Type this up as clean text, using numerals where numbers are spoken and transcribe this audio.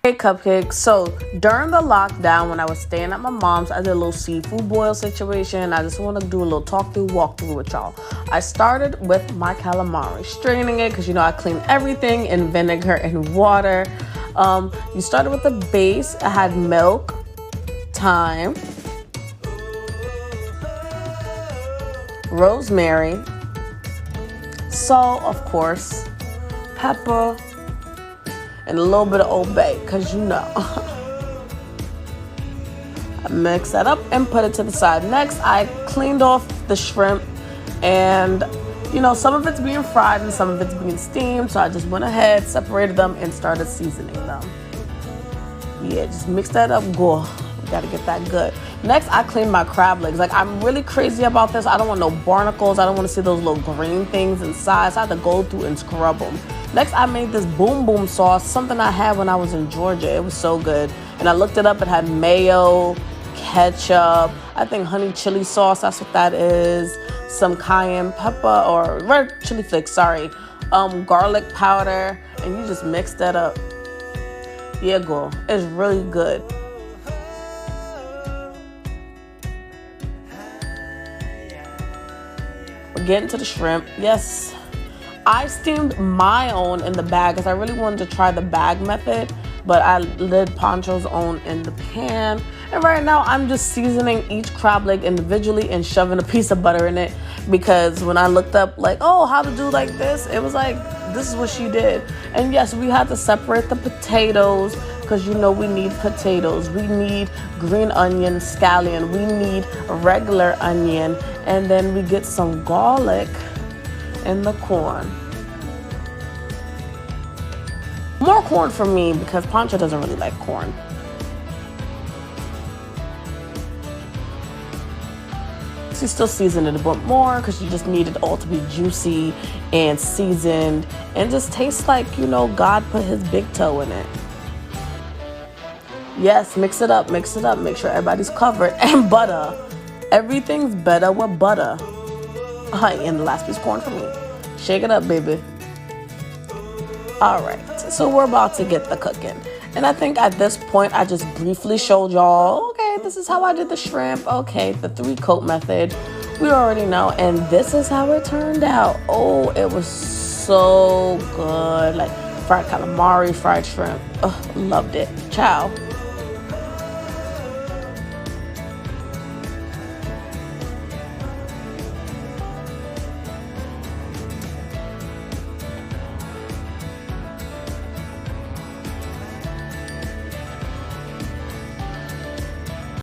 Hey Cupcakes, so during the lockdown when I was staying at my mom's, I did a little seafood boil situation. I just want to do a little walkthrough with y'all. I started with my calamari, straining it because I clean everything in vinegar and water. You started with the base. I had milk, thyme, rosemary, salt, of course, pepper, and a little bit of Old Bay, because I mix that up and put it to the side. Next, I cleaned off the shrimp, and some of it's being fried and some of it's being steamed, so I just went ahead, separated them, and started seasoning them. Yeah, just mix that up. Go. Gotta get that good. Next, I cleaned my crab legs. Like, I'm really crazy about this. I don't want no barnacles. I don't want to see those little green things inside, so I had to go through and scrub them. Next, I made this boom boom sauce, something I had when I was in Georgia. It was so good. And I looked it up. It had mayo, ketchup, I think honey chili sauce, that's what that is, some cayenne pepper, or red chili flakes, sorry, garlic powder, and you just mix that up. Yeah, girl, it's really good. We're getting to the shrimp. Yes, I steamed my own in the bag because I really wanted to try the bag method, but I did Poncho's own in the pan. And right now I'm just seasoning each crab leg individually and shoving a piece of butter in it, because when I looked up like, oh, how to do like this, it was like, this is what she did. And yes, we had to separate the potatoes because we need potatoes, we need green onion, scallion, we need regular onion, and then we get some garlic and the corn. More corn for me because Poncho doesn't really like corn. She still seasoned it a bit more because she just needed it all to be juicy and seasoned and just taste like, God put his big toe in it. Yes, mix it up, make sure everybody's covered. And butter. Everything's better with butter. And the last piece of corn for me. Shake it up, baby. All right, so we're about to get the cooking. And I think at this point, I just briefly showed y'all, okay, this is how I did the shrimp. Okay, the 3-coat method, we already know. And this is how it turned out. Oh, it was so good. Like fried calamari, fried shrimp. Oh, loved it. Ciao.